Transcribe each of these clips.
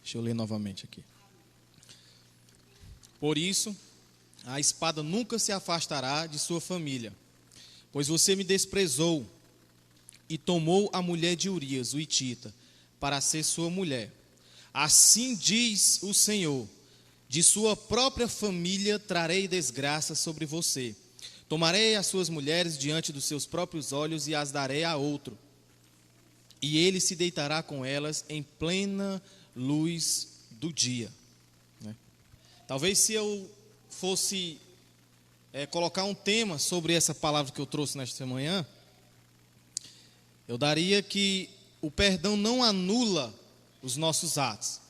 Deixa eu ler novamente aqui. Por isso, a espada nunca se afastará de sua família, pois você me desprezou e tomou a mulher de Urias, o hitita, para ser sua mulher. Assim diz o Senhor: de sua própria família trarei desgraça sobre você. Tomarei as suas mulheres diante dos seus próprios olhos e as darei a outro, e ele se deitará com elas em plena luz do dia. Talvez se eu fosse colocar um tema sobre essa palavra que eu trouxe nesta manhã, eu daria que o perdão não anula os nossos atos.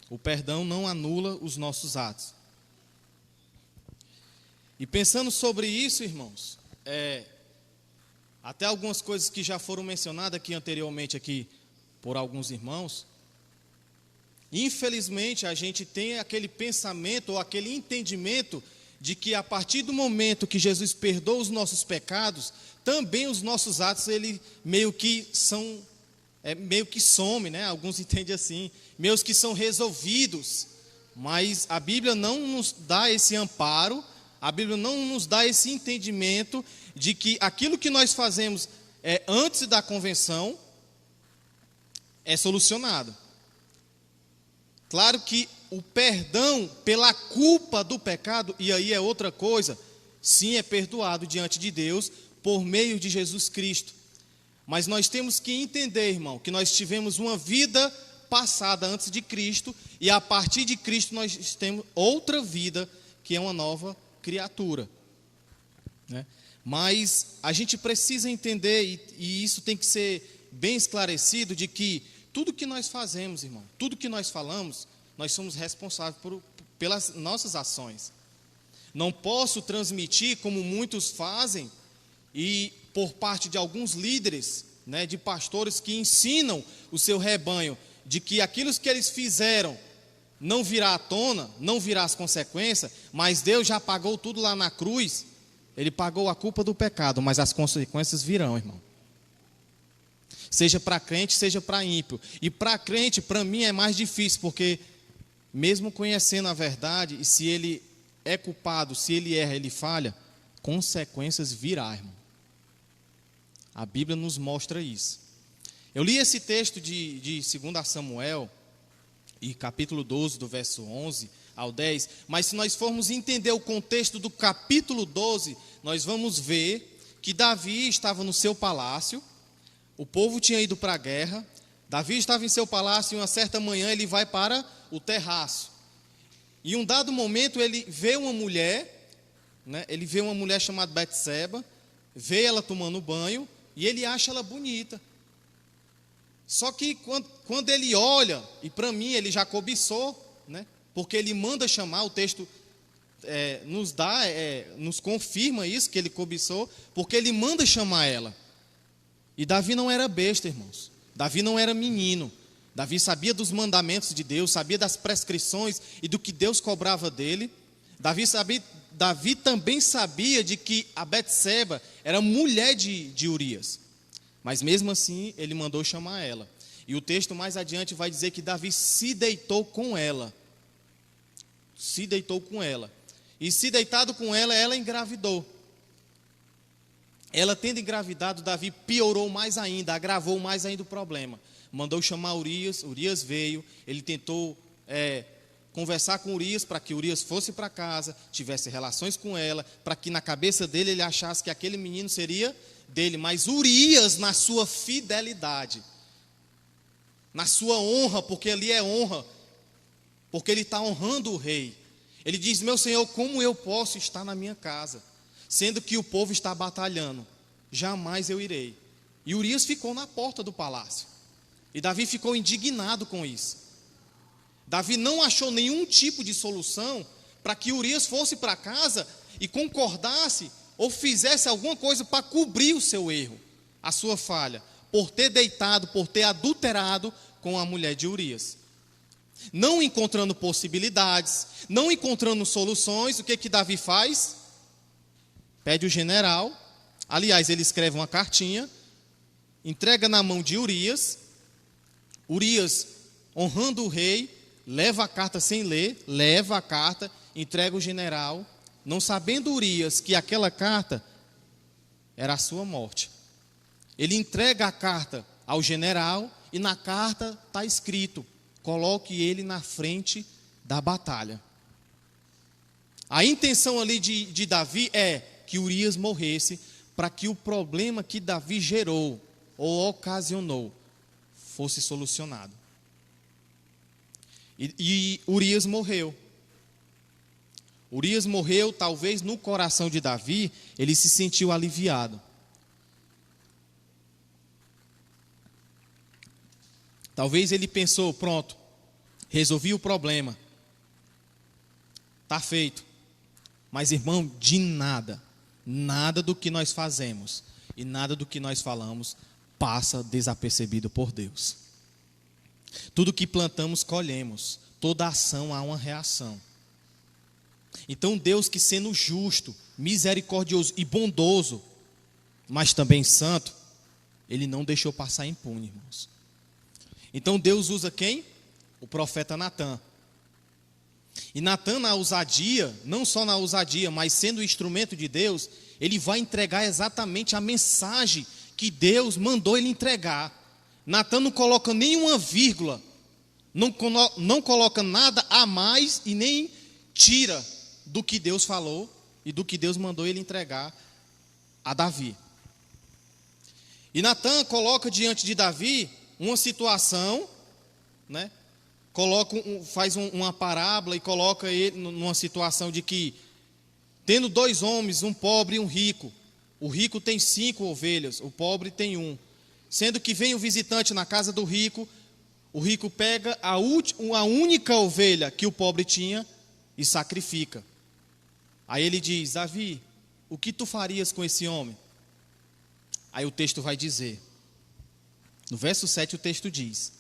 O perdão não anula os nossos atos. E pensando sobre isso, irmãos, até algumas coisas que já foram mencionadas aqui anteriormente aqui por alguns irmãos, infelizmente a gente tem aquele pensamento ou aquele entendimento de que a partir do momento que Jesus perdoa os nossos pecados, também os nossos atos ele meio que some, né? Alguns entendem assim, meio que são resolvidos. Mas a Bíblia não nos dá esse amparo, a Bíblia não nos dá esse entendimento de que aquilo que nós fazemos antes da convenção é solucionado. Claro que o perdão pela culpa do pecado, e aí é outra coisa, sim, é perdoado diante de Deus por meio de Jesus Cristo. Mas nós temos que entender, irmão, que nós tivemos uma vida passada antes de Cristo, e a partir de Cristo nós temos outra vida, que é uma nova criatura, né? Mas a gente precisa entender, e isso tem que ser bem esclarecido, de que tudo que nós fazemos, irmão, tudo que nós falamos, nós somos responsáveis pelas nossas ações. Não posso transmitir, como muitos fazem, e por parte de alguns líderes, né, de pastores que ensinam o seu rebanho, de que aquilo que eles fizeram não virá à tona, não virá as consequências, mas Deus já pagou tudo lá na cruz. Ele pagou a culpa do pecado, mas as consequências virão, irmão. Seja para crente, seja para ímpio. E para crente, para mim, é mais difícil, porque mesmo conhecendo a verdade, e se ele é culpado, se ele erra, ele falha, consequências virá, irmão. A Bíblia nos mostra isso. Eu li esse texto de 2 Samuel, e capítulo 12, do verso 11 ao 10, mas se nós formos entender o contexto do capítulo 12, nós vamos ver que Davi estava no seu palácio, o povo tinha ido para a guerra, Davi estava em seu palácio e uma certa manhã ele vai para o terraço. E em um dado momento ele vê uma mulher, né, ele vê uma mulher chamada Betseba, vê ela tomando banho e ele acha ela bonita. Só que quando ele olha, e para mim ele já cobiçou, né, porque ele manda chamar, o texto nos confirma isso, que ele cobiçou, porque ele manda chamar ela. E Davi não era besta, irmãos. Davi não era menino. Davi sabia dos mandamentos de Deus, sabia das prescrições e do que Deus cobrava dele. Davi também sabia de que a Betseba era mulher de Urias. Mas mesmo assim, ele mandou chamar ela. E o texto mais adiante vai dizer que Davi se deitou com ela. Se deitou com ela. E se deitado com ela, ela engravidou. Ela tendo engravidado, Davi piorou mais ainda, agravou mais ainda o problema. Mandou chamar Urias, Urias veio, ele tentou conversar com Urias para que Urias fosse para casa, tivesse relações com ela, para que na cabeça dele ele achasse que aquele menino seria dele. Mas Urias, na sua fidelidade, na sua honra, porque ali é honra, porque ele está honrando o rei, ele diz: meu Senhor, como eu posso estar na minha casa, sendo que o povo está batalhando? Jamais eu irei. E Urias ficou na porta do palácio. E Davi ficou indignado com isso. Davi não achou nenhum tipo de solução para que Urias fosse para casa e concordasse ou fizesse alguma coisa para cobrir o seu erro, a sua falha, por ter deitado, por ter adulterado com a mulher de Urias. Não encontrando possibilidades, não encontrando soluções, o que Davi faz? Pede o general, aliás, ele escreve uma cartinha, entrega na mão de Urias. Urias honrando o rei, leva a carta sem ler, leva a carta, entrega o general, não sabendo Urias que aquela carta era a sua morte. Ele entrega a carta ao general e na carta está escrito: coloque ele na frente da batalha. A intenção ali de Davi é que Urias morresse, para que o problema que Davi gerou ou ocasionou fosse solucionado. E Urias morreu. Urias morreu, talvez no coração de Davi, ele se sentiu aliviado. Talvez ele pensou: pronto, resolvi o problema, está feito. Mas, irmão, de nada do que nós fazemos e nada do que nós falamos passa desapercebido por Deus. Tudo que plantamos, colhemos. Toda ação há uma reação. Então Deus, que sendo justo, misericordioso e bondoso, mas também santo, Ele não deixou passar impune, irmãos. Então Deus usa quem? O profeta Natã. E Natã, na ousadia, não só na ousadia, mas sendo o instrumento de Deus, ele vai entregar exatamente a mensagem que Deus mandou ele entregar. Natã não coloca nenhuma vírgula, não coloca nada a mais e nem tira do que Deus falou e do que Deus mandou ele entregar a Davi. E Natã coloca diante de Davi uma situação, né? Faz uma parábola e coloca ele numa situação de que, tendo dois homens, um pobre e um rico, o rico tem 5 ovelhas, o pobre tem 1. Sendo que vem o visitante na casa do rico, o rico pega a única ovelha que o pobre tinha e sacrifica. Aí ele diz: Davi, o que tu farias com esse homem? Aí o texto vai dizer, no verso 7 o texto diz,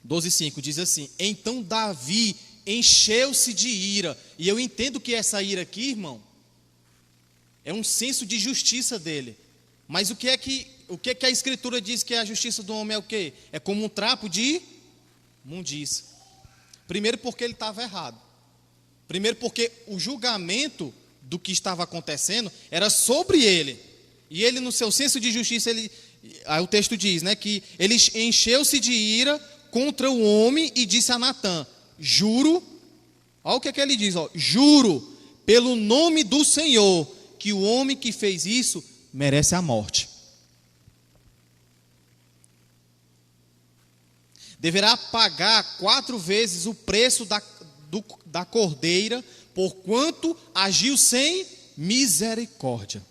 12:5 diz assim: então Davi encheu-se de ira. E eu entendo que essa ira aqui, irmão, é um senso de justiça dele. Mas o que é que a Escritura diz que a justiça do homem é o quê? É como um trapo de imundícia. Primeiro porque ele estava errado. Primeiro porque o julgamento do que estava acontecendo era sobre ele. E ele, no seu senso de justiça, aí o texto diz, né, que ele encheu-se de ira contra o homem e disse a Natã: juro, olha o que ele diz, juro pelo nome do Senhor que o homem que fez isso merece a morte. Deverá pagar 4 vezes o preço da cordeira, porquanto agiu sem misericórdia.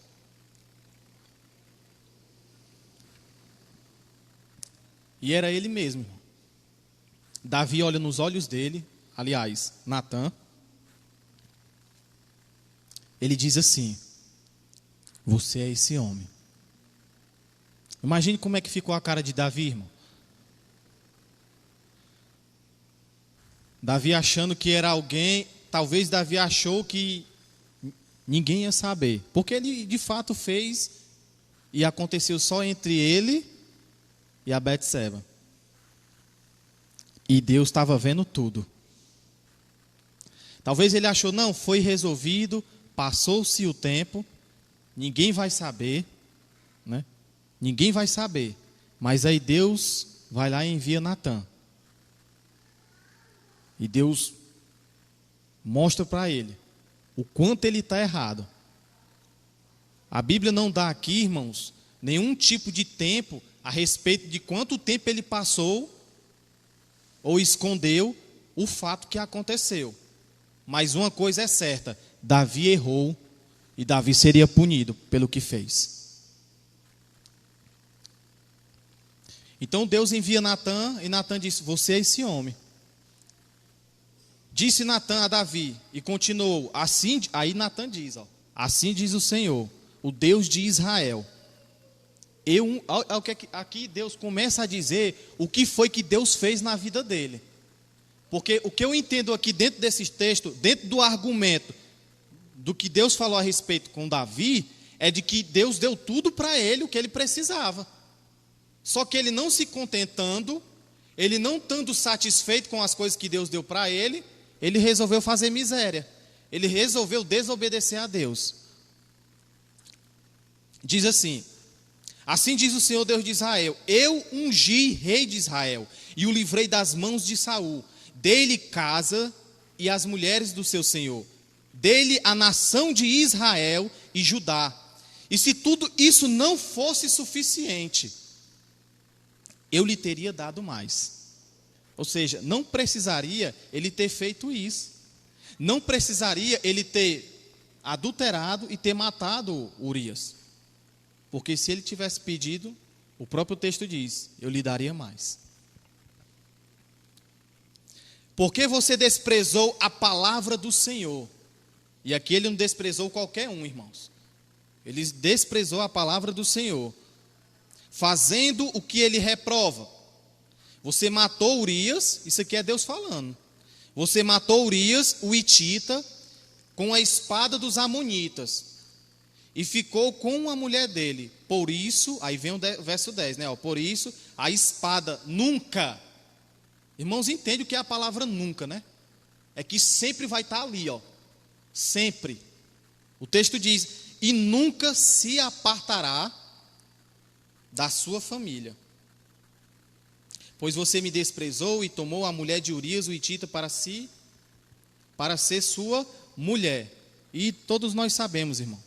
E era ele mesmo, irmão. Davi olha nos olhos dele, aliás, Natã. Ele diz assim: você é esse homem. Imagine como é que ficou a cara de Davi, irmão. Davi achando que era alguém, talvez Davi achou que ninguém ia saber. Porque ele de fato fez e aconteceu só entre ele e a Betseba. E Deus estava vendo tudo. Talvez ele achou, não, foi resolvido, passou-se o tempo, ninguém vai saber, né? Ninguém vai saber. Mas aí Deus vai lá e envia Natã. E Deus mostra para ele o quanto ele está errado. A Bíblia não dá aqui, irmãos, nenhum tipo de tempo a respeito de quanto tempo ele passou ou escondeu o fato que aconteceu. Mas uma coisa é certa: Davi errou e Davi seria punido pelo que fez. Então Deus envia Natã e Natã disse: você é esse homem. Disse Natã a Davi e continuou, assim, aí Natã diz, assim diz o Senhor, o Deus de Israel. Aqui Deus começa a dizer o que foi que Deus fez na vida dele. Porque o que eu entendo aqui dentro desse texto, dentro do argumento do que Deus falou a respeito com Davi, é de que Deus deu tudo para ele o que ele precisava. Só que ele não se contentando, ele não estando satisfeito com as coisas que Deus deu para ele, ele resolveu fazer miséria. Ele resolveu desobedecer a Deus. Diz assim: assim diz o Senhor Deus de Israel: eu ungi rei de Israel e o livrei das mãos de Saul. Dei-lhe casa e as mulheres do seu senhor. Dei-lhe a nação de Israel e Judá. E se tudo isso não fosse suficiente, eu lhe teria dado mais. Ou seja, não precisaria ele ter feito isso. Não precisaria ele ter adulterado e ter matado Urias. Porque se ele tivesse pedido, o próprio texto diz: eu lhe daria mais. Porque você desprezou a palavra do Senhor. E aqui ele não desprezou qualquer um, irmãos. Ele desprezou a palavra do Senhor, fazendo o que ele reprova. Você matou Urias, isso aqui é Deus falando. Você matou Urias, o hitita, com a espada dos amonitas, e ficou com a mulher dele. Por isso, aí vem o verso 10, né? Por isso, a espada nunca. Irmãos, entende o que é a palavra nunca, né? É que sempre vai estar ali, ó. Sempre. O texto diz: e nunca se apartará da sua família. Pois você me desprezou e tomou a mulher de Urias, o hitita, para ser sua mulher. E todos nós sabemos, irmão,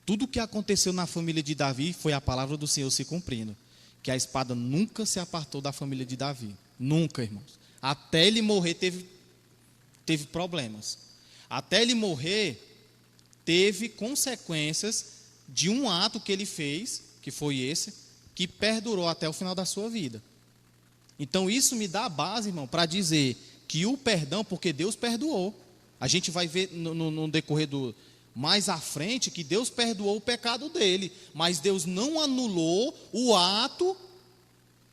tudo o que aconteceu na família de Davi foi a palavra do Senhor se cumprindo. Que a espada nunca se apartou da família de Davi. Nunca, irmãos. Até ele morrer teve problemas. Até ele morrer teve consequências de um ato que ele fez, que foi esse, que perdurou até o final da sua vida. Então isso me dá a base, irmão, para dizer que o perdão, porque Deus perdoou. A gente vai ver no decorrer mais à frente que Deus perdoou o pecado dele, mas Deus não anulou o ato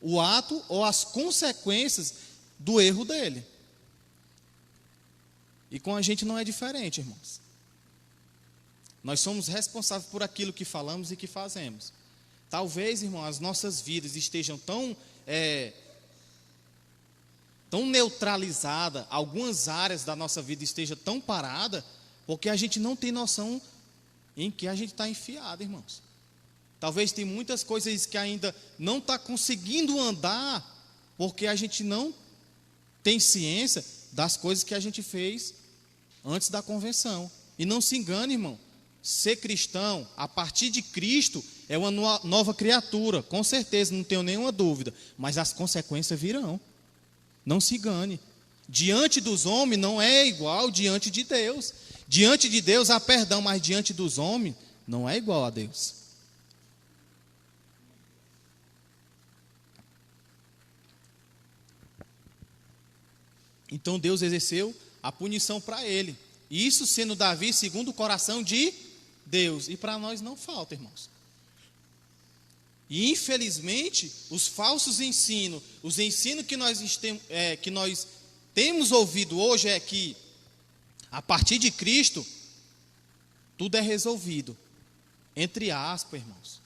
ou as consequências do erro dele. E com a gente não é diferente, irmãos. Nós somos responsáveis por aquilo que falamos e que fazemos. Talvez, irmão, as nossas vidas estejam tão neutralizadas, algumas áreas da nossa vida estejam tão paradas, porque a gente não tem noção em que a gente está enfiado, irmãos. Talvez tem muitas coisas que ainda não está conseguindo andar, porque a gente não tem ciência das coisas que a gente fez antes da convenção. E não se engane, irmão, ser cristão, a partir de Cristo, é uma nova criatura, com certeza, não tenho nenhuma dúvida, mas as consequências virão. Não se engane. Diante dos homens não é igual diante de Deus. Diante de Deus há perdão, mas diante dos homens não é igual a Deus. Então Deus exerceu a punição para ele. Isso sendo Davi segundo o coração de Deus. E para nós não falta, irmãos. E infelizmente, os falsos ensinos, os ensinos que nós temos ouvido hoje é que, a partir de Cristo, tudo é resolvido. Entre aspas, irmãos.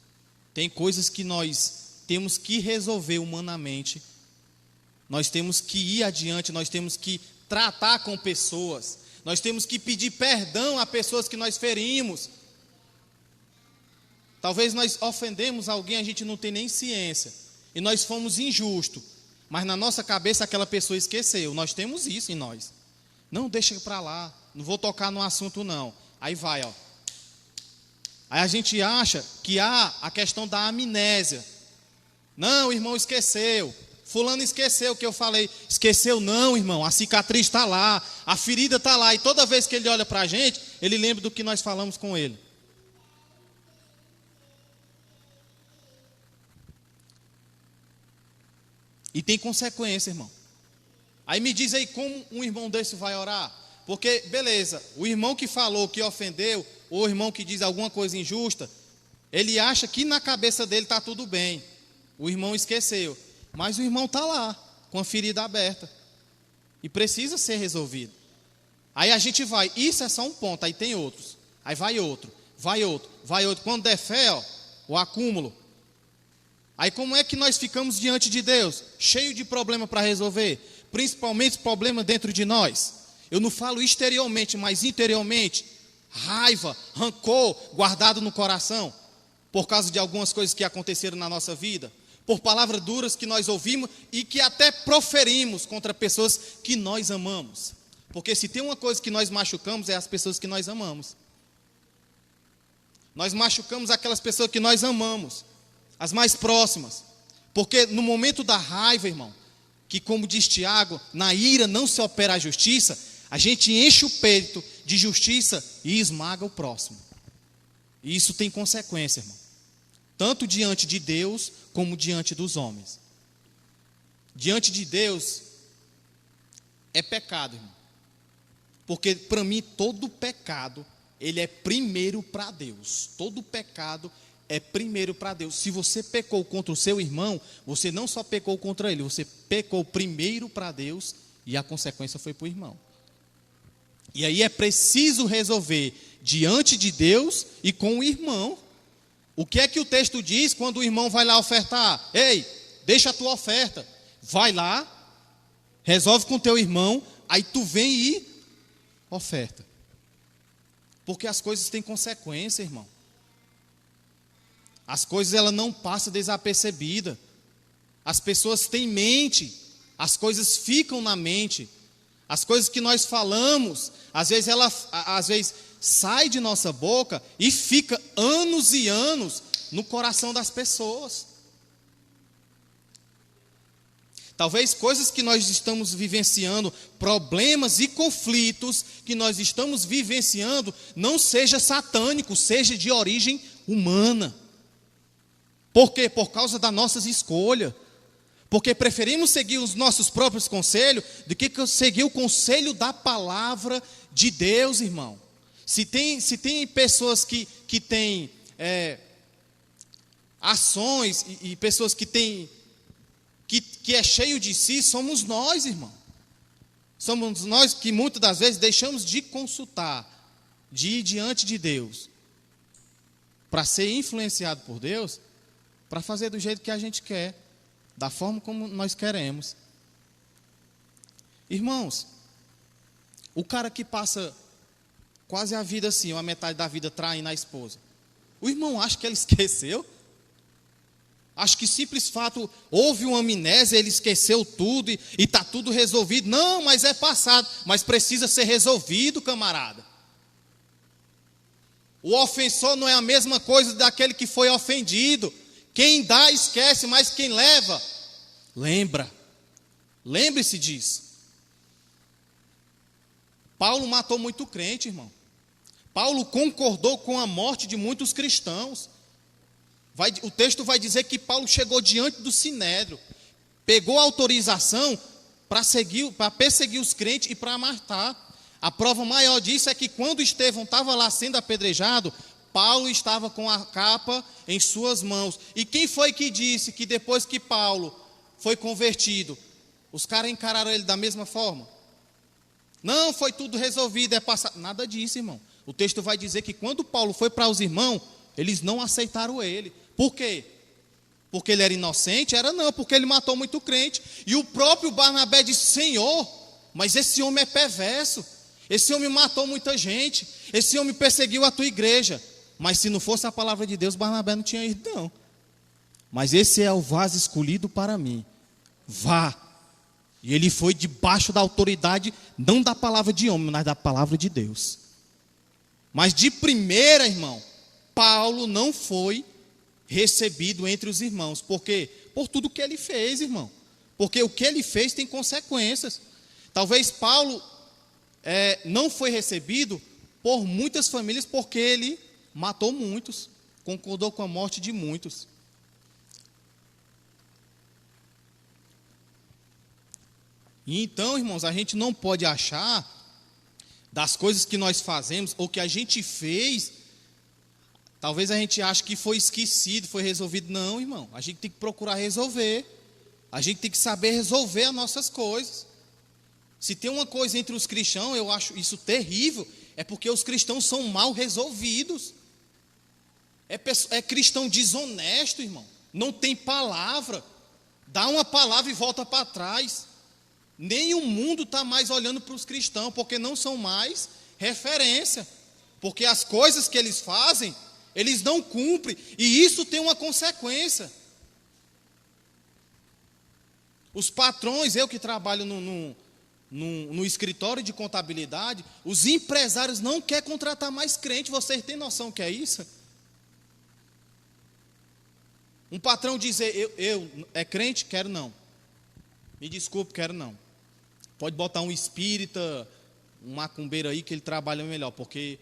Tem coisas que nós temos que resolver humanamente. Nós temos que ir adiante, nós temos que tratar com pessoas. Nós temos que pedir perdão a pessoas que nós ferimos. Talvez nós ofendemos alguém, a gente não tem nem ciência. E nós fomos injustos. Mas na nossa cabeça aquela pessoa esqueceu. Nós temos isso em nós. Não, deixa para lá. Não vou tocar no assunto não. Aí vai, ó. Aí a gente acha que há a questão da amnésia. Não, o irmão esqueceu. Fulano esqueceu o que eu falei. Esqueceu não, irmão. A cicatriz está lá. A ferida está lá. E toda vez que ele olha para a gente, ele lembra do que nós falamos com ele. E tem consequência, irmão. Aí me diz aí como um irmão desse vai orar. Porque, beleza, o irmão que falou, que ofendeu, ou o irmão que diz alguma coisa injusta, ele acha que na cabeça dele está tudo bem. O irmão esqueceu. Mas o irmão está lá, com a ferida aberta. E precisa ser resolvido. Aí a gente vai, isso é só um ponto, aí tem outros. Aí vai outro, vai outro, vai outro. Quando der fé, ó, o acúmulo. Aí como é que nós ficamos diante de Deus? Cheio de problema para resolver, principalmente problema dentro de nós. Eu não falo exteriormente, mas interiormente. Raiva, rancor guardado no coração, por causa de algumas coisas que aconteceram na nossa vida, por palavras duras que nós ouvimos e que até proferimos contra pessoas que nós amamos. Porque se tem uma coisa que nós machucamos, é as pessoas que nós amamos. Nós machucamos aquelas pessoas que nós amamos, as mais próximas. Porque no momento da raiva, irmão, que como diz Tiago, na ira não se opera a justiça, a gente enche o peito de justiça e esmaga o próximo. E isso tem consequência, irmão. Tanto diante de Deus, como diante dos homens. Diante de Deus, é pecado, irmão. Porque para mim, todo pecado, ele é primeiro para Deus. Todo pecado é primeiro para Deus. Se você pecou contra o seu irmão, você não só pecou contra ele, você pecou primeiro para Deus e a consequência foi para o irmão. E aí é preciso resolver diante de Deus e com o irmão. O que é que o texto diz quando o irmão vai lá ofertar? Ei, deixa a tua oferta. Vai lá, resolve com teu irmão, aí tu vem e oferta. Porque as coisas têm consequência, irmão. As coisas ela não passam desapercebida. As pessoas têm mente, as coisas ficam na mente. As coisas que nós falamos, às vezes sai de nossa boca e fica anos e anos no coração das pessoas. Talvez coisas que nós estamos vivenciando, problemas e conflitos que nós estamos vivenciando, não seja satânico, seja de origem humana. Por quê? Por causa das nossas escolhas. Porque preferimos seguir os nossos próprios conselhos do que seguir o conselho da palavra de Deus, irmão. Se tem pessoas que têm ações e pessoas que é cheio de si, somos nós, irmão. Somos nós que muitas das vezes deixamos de consultar, de ir diante de Deus, para ser influenciado por Deus, para fazer do jeito que a gente quer, da forma como nós queremos. Irmãos, o cara que passa quase a vida assim, ou a metade da vida traindo a esposa, o irmão acha que ele esqueceu? Acho que simples fato, houve uma amnésia, ele esqueceu tudo e está tudo resolvido. Não, mas é passado, mas precisa ser resolvido, camarada. O ofensor não é a mesma coisa daquele que foi ofendido. Quem dá esquece, mas quem leva, lembra. Lembre-se disso. Paulo matou muito crente, irmão. Paulo concordou com a morte de muitos cristãos. O texto vai dizer que Paulo chegou diante do Sinédrio, pegou autorização para perseguir os crentes e para matar. A prova maior disso é que quando Estevão estava lá sendo apedrejado, Paulo estava com a capa em suas mãos. E quem foi que disse que depois que Paulo foi convertido, os caras encararam ele da mesma forma? Não, foi tudo resolvido, é passado. Nada disso, irmão. O texto vai dizer que quando Paulo foi para os irmãos, eles não aceitaram ele. Por quê? Porque ele era inocente? Era não, porque ele matou muito crente. E o próprio Barnabé disse: Senhor, mas esse homem é perverso. Esse homem matou muita gente. Esse homem perseguiu a tua igreja. Mas se não fosse a palavra de Deus, Barnabé não tinha ido, não. Mas esse é o vaso escolhido para mim. Vá. E ele foi debaixo da autoridade, não da palavra de homem, mas da palavra de Deus. Mas de primeira, irmão, Paulo não foi recebido entre os irmãos. Por quê? Por tudo que ele fez, irmão. Porque o que ele fez tem consequências. Talvez Paulo não foi recebido por muitas famílias porque ele matou muitos, concordou com a morte de muitos. E então, irmãos, a gente não pode achar das coisas que nós fazemos ou que a gente fez, talvez a gente ache que foi esquecido, foi resolvido. Não, irmão, a gente tem que procurar resolver. A gente tem que saber resolver as nossas coisas. Se tem uma coisa entre os cristãos, eu acho isso terrível, é porque os cristãos são mal resolvidos. É cristão desonesto, irmão. não tem palavra, dá uma palavra e volta para trás. Nem o mundo está mais olhando para os cristãos, porque não são mais referência. Porque as coisas que eles fazem, eles não cumprem, e isso tem uma consequência. Os patrões, eu que trabalho no escritório de contabilidade, os empresários não querem contratar mais crente. Vocês têm noção que é isso? Um patrão dizer, eu é crente? Quero não. Me desculpe, quero não. Pode botar um espírita, um macumbeiro aí que ele trabalha melhor, porque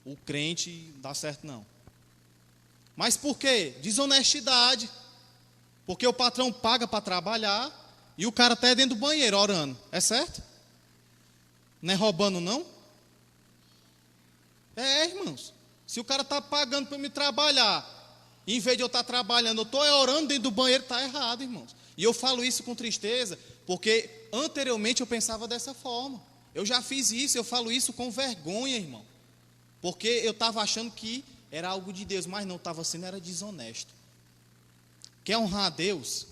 o crente dá certo não. Mas por quê? Desonestidade. Porque o patrão paga para trabalhar e o cara está dentro do banheiro orando. É certo? Não é roubando não? Irmãos. Se o cara está pagando para me trabalhar, em vez de eu estar trabalhando, eu estou orando dentro do banheiro, está errado, irmãos. E eu falo isso com tristeza, porque anteriormente eu pensava dessa forma. Eu já fiz isso, eu falo isso com vergonha, irmão. Porque eu estava achando que era algo de Deus, mas não estava sendo, era desonesto. Quer honrar a Deus?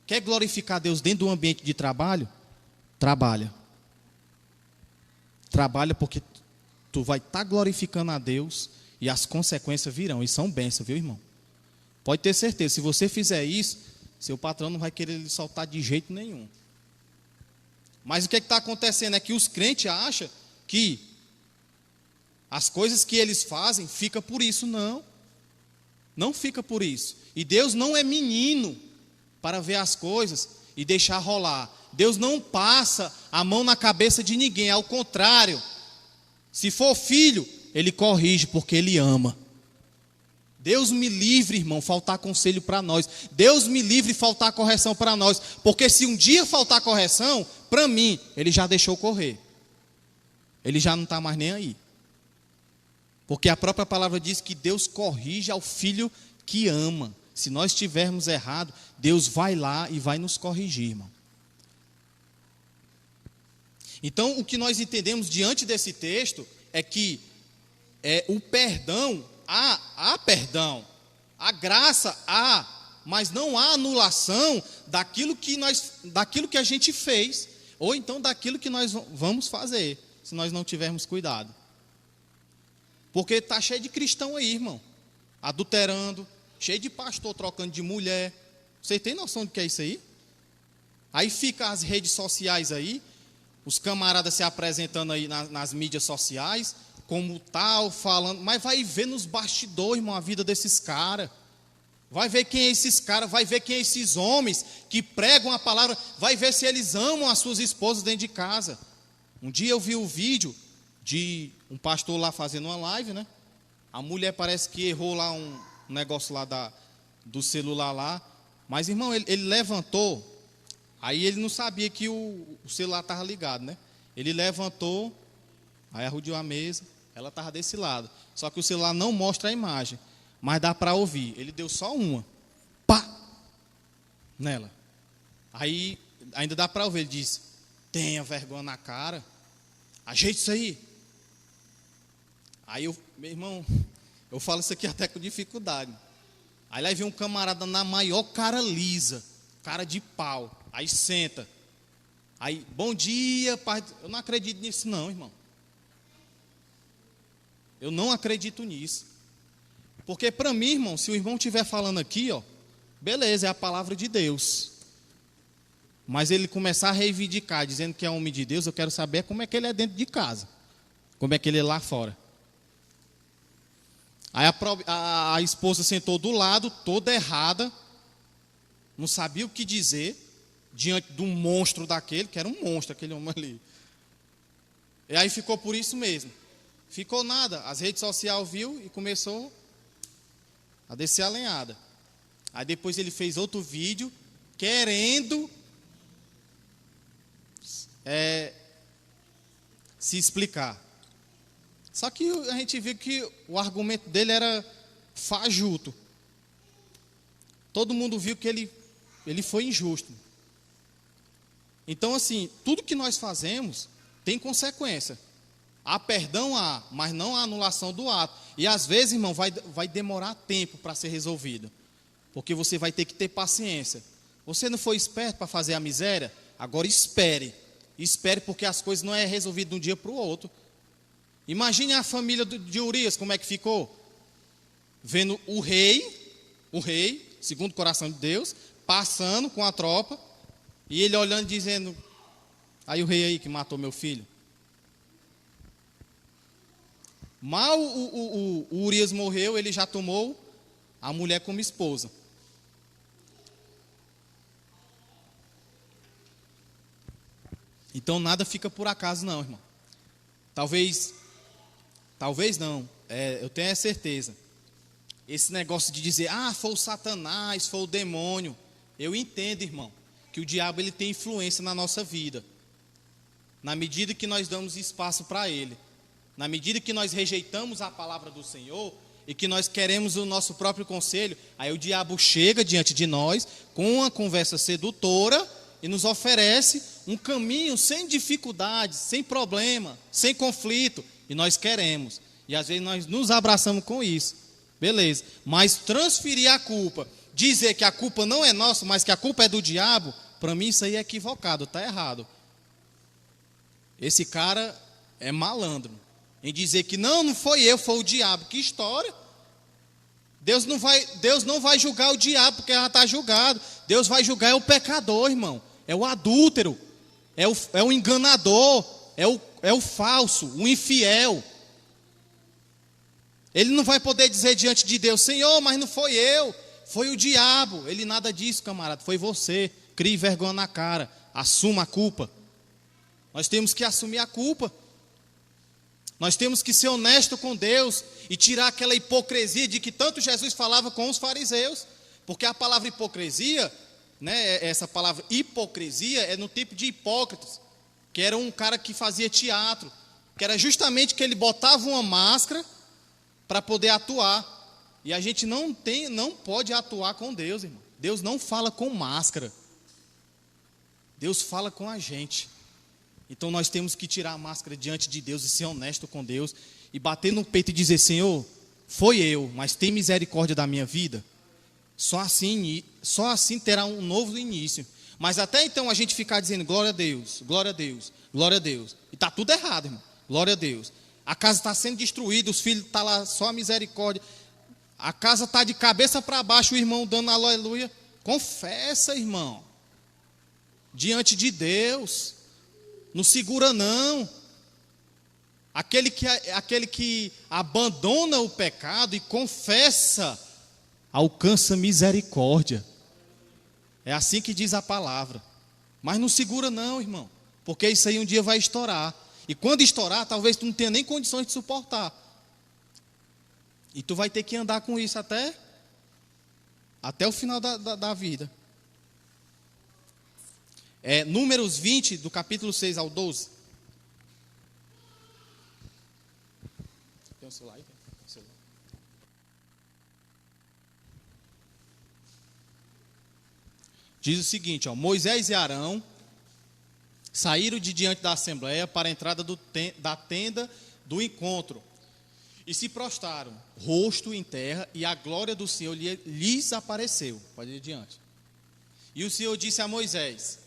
Quer glorificar a Deus dentro do ambiente de trabalho? Trabalha. Trabalha porque tu vai estar glorificando a Deus e as consequências virão. E são bênçãos, viu, irmão? Pode ter certeza, se você fizer isso, seu patrão não vai querer lhe soltar de jeito nenhum. Mas o que está acontecendo é que os crentes acham que as coisas que eles fazem fica por isso. Não. Não fica por isso. E Deus não é menino para ver as coisas e deixar rolar. Deus não passa a mão na cabeça de ninguém, ao contrário. Se for filho, Ele corrige porque Ele ama. Deus me livre, irmão, faltar conselho para nós. Deus me livre faltar correção para nós. Porque se um dia faltar correção, para mim, Ele já deixou correr. Ele já não está mais nem aí. Porque a própria palavra diz que Deus corrige ao filho que ama. Se nós estivermos errados, Deus vai lá e vai nos corrigir, irmão. Então, o que nós entendemos diante desse texto é que o perdão, há perdão, a graça há, mas não há anulação daquilo que a gente fez, ou então daquilo que nós vamos fazer, se nós não tivermos cuidado. Porque está cheio de cristão aí, irmão, adulterando, cheio de pastor trocando de mulher. Vocês têm noção do que é isso aí? Aí fica as redes sociais aí, os camaradas se apresentando aí nas mídias sociais, como tal, falando, mas vai ver nos bastidores, irmão, a vida desses caras. Vai ver quem é esses caras, vai ver quem é esses homens que pregam a palavra, vai ver se eles amam as suas esposas dentro de casa. Um dia eu vi o vídeo de um pastor lá fazendo uma live, né? A mulher parece que errou lá um negócio lá do celular lá, mas irmão, ele levantou, aí ele não sabia que o celular estava ligado, né? Ele levantou, aí arrodeou a mesa, ela estava desse lado, só que o celular não mostra a imagem, mas dá para ouvir. Ele deu só uma, pá, nela. Aí ainda dá para ouvir, ele disse, tenha vergonha na cara, ajeite isso aí. Aí meu irmão, eu falo isso aqui até com dificuldade. Aí lá vem um camarada na maior cara lisa, cara de pau. Aí senta. Aí, bom dia, pai. Eu não acredito nisso não, irmão. Eu não acredito nisso. Porque para mim, irmão, se o irmão estiver falando aqui, ó, beleza, é a palavra de Deus. Mas ele começar a reivindicar, dizendo que é homem de Deus, eu quero saber como é que ele é dentro de casa. Como é que ele é lá fora. Aí a esposa sentou do lado, toda errada, não sabia o que dizer, diante de um monstro daquele, que era um monstro, aquele homem ali. E aí ficou por isso mesmo. Ficou nada, as redes sociais viu e começou a descer a lenhada. Aí depois ele fez outro vídeo, querendo se explicar. Só que a gente viu que o argumento dele era fajuto. Todo mundo viu que ele foi injusto. Então, assim, tudo que nós fazemos tem consequência. Há perdão, mas não há anulação do ato. E às vezes, irmão, vai demorar tempo para ser resolvido. porque você vai ter que ter paciência. Você não foi esperto para fazer a miséria? Agora espere. Espere, porque as coisas não é resolvidas de um dia para o outro. Imagine a família de Urias, como é que ficou? Vendo o rei, segundo o coração de Deus, passando com a tropa, e ele olhando e dizendo: aí o rei aí que matou meu filho. Mal o Urias morreu, ele já tomou a mulher como esposa. Então nada fica por acaso não, irmão. Talvez não, eu tenho a certeza. Esse negócio de dizer, foi o Satanás, foi o demônio. Eu entendo, irmão, que o diabo ele tem influência na nossa vida. Na medida que nós damos espaço para ele. Na medida que nós rejeitamos a palavra do Senhor e que nós queremos o nosso próprio conselho, aí o diabo chega diante de nós com uma conversa sedutora e nos oferece um caminho sem dificuldades, sem problema, sem conflito, e nós queremos. E às vezes nós nos abraçamos com isso. Beleza. Mas transferir a culpa, dizer que a culpa não é nossa, mas que a culpa é do diabo, para mim isso aí é equivocado, está errado. Esse cara é malandro em dizer que não foi eu, foi o diabo. Que história! Deus não vai julgar o diabo, porque já está julgado. Deus vai julgar o pecador, irmão. É o adúltero, é o enganador, é o falso, o infiel. Ele não vai poder dizer diante de Deus: Senhor, mas não foi eu, foi o diabo. Ele nada disso, camarada, foi você. Crie vergonha na cara, assuma a culpa. Nós temos que assumir a culpa. Nós temos que ser honestos com Deus e tirar aquela hipocrisia de que tanto Jesus falava com os fariseus. Porque a palavra hipocrisia, né, essa palavra hipocrisia é no tipo de Hipócrates, que era um cara que fazia teatro, que era justamente que ele botava uma máscara para poder atuar. E a gente não pode atuar com Deus, irmão. Deus não fala com máscara. Deus fala com a gente. Então nós temos que tirar a máscara diante de Deus e ser honesto com Deus e bater no peito e dizer: Senhor, foi eu, mas tem misericórdia da minha vida. Só assim terá um novo início. Mas até então a gente ficar dizendo glória a Deus, glória a Deus, glória a Deus. E está tudo errado, irmão. Glória a Deus. A casa está sendo destruída, os filhos estão lá, só a misericórdia. A casa está de cabeça para baixo, o irmão dando aleluia. Confessa, irmão. Diante de Deus. Não segura não. Aquele que abandona o pecado e confessa, alcança misericórdia. É assim que diz a palavra. Mas não segura não, irmão, porque isso aí um dia vai estourar. E quando estourar, talvez tu não tenha nem condições de suportar. E tu vai ter que andar com isso até o final da vida. Números 20, do capítulo 6 ao 12. Tem um celular aí? Diz o seguinte, Moisés e Arão saíram de diante da assembleia para a entrada da tenda do encontro e se prostraram, rosto em terra, e a glória do Senhor lhes apareceu. Pode ir adiante. E o Senhor disse a Moisés: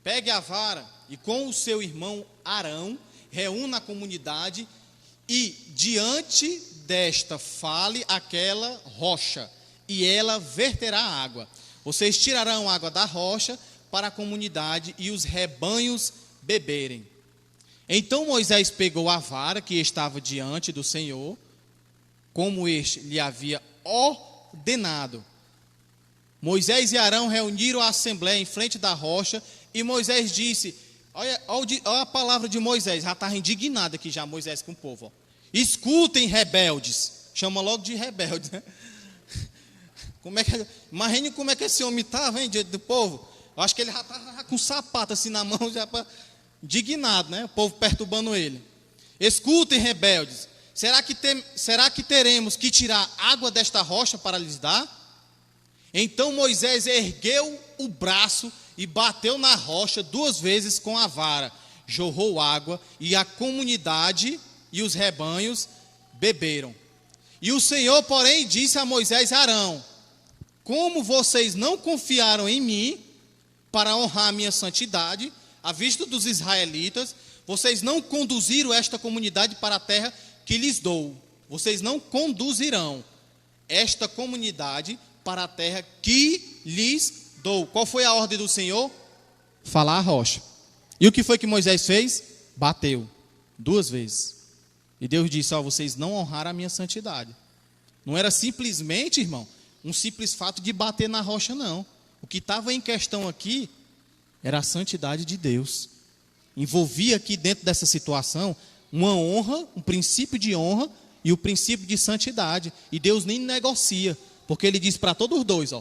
pegue a vara e com o seu irmão Arão reúna a comunidade e diante desta fale aquela rocha e ela verterá água. Vocês tirarão água da rocha para a comunidade e os rebanhos beberem. Então Moisés pegou a vara que estava diante do Senhor, como este lhe havia ordenado. Moisés e Arão reuniram a assembleia em frente da rocha e Moisés disse, olha a palavra de Moisés, já estava indignado aqui já Moisés com o povo. Escutem, rebeldes. Chama logo de rebelde, né? Imagine como é que esse homem estava, hein, diante do povo. Eu acho que ele já estava com um sapato assim na mão, já indignado, né? O povo perturbando ele. Escutem, rebeldes. Será que teremos que tirar água desta rocha para lhes dar? Então Moisés ergueu o braço e bateu na rocha 2 vezes com a vara. Jorrou água e a comunidade e os rebanhos beberam. E o Senhor, porém, disse a Moisés e Arão: como vocês não confiaram em mim para honrar a minha santidade, à vista dos israelitas, vocês não conduziram esta comunidade para a terra que lhes dou. Vocês não conduzirão esta comunidade para a terra que lhes dou. Qual foi a ordem do Senhor? Falar a rocha. E o que foi que Moisés fez? Bateu 2 vezes. E Deus disse: vocês não honraram a minha santidade. Não era simplesmente, irmão, um simples fato de bater na rocha, não. O que estava em questão aqui era a santidade de Deus. Envolvia aqui dentro dessa situação uma honra, um princípio de honra e o princípio de santidade. E Deus nem negocia, porque Ele diz para todos os dois: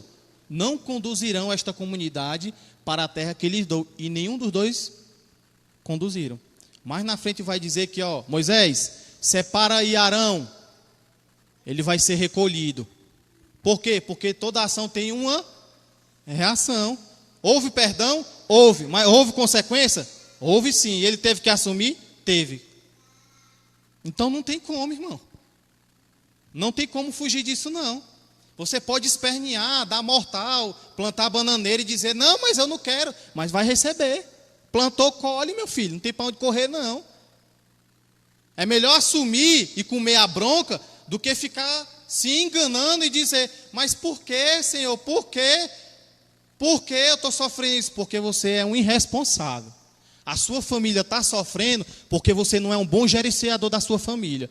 não conduzirão esta comunidade para a terra que lhes dou. E nenhum dos dois conduziram. Mais na frente vai dizer que, Moisés, separa aí Arão, ele vai ser recolhido. Por quê? Porque toda ação tem uma reação. Houve perdão? Houve. Mas houve consequência? Houve sim. Ele teve que assumir? Teve. Então não tem como, irmão. Não tem como fugir disso, não. Você pode espernear, dar mortal, plantar bananeira e dizer: não, mas eu não quero. Mas vai receber. Plantou, colhe, meu filho. Não tem para onde correr, não. É melhor assumir e comer a bronca do que ficar se enganando e dizer: mas por que, Senhor? Por quê? Por que eu estou sofrendo isso? Porque você é um irresponsável. A sua família está sofrendo porque você não é um bom gerenciador da sua família.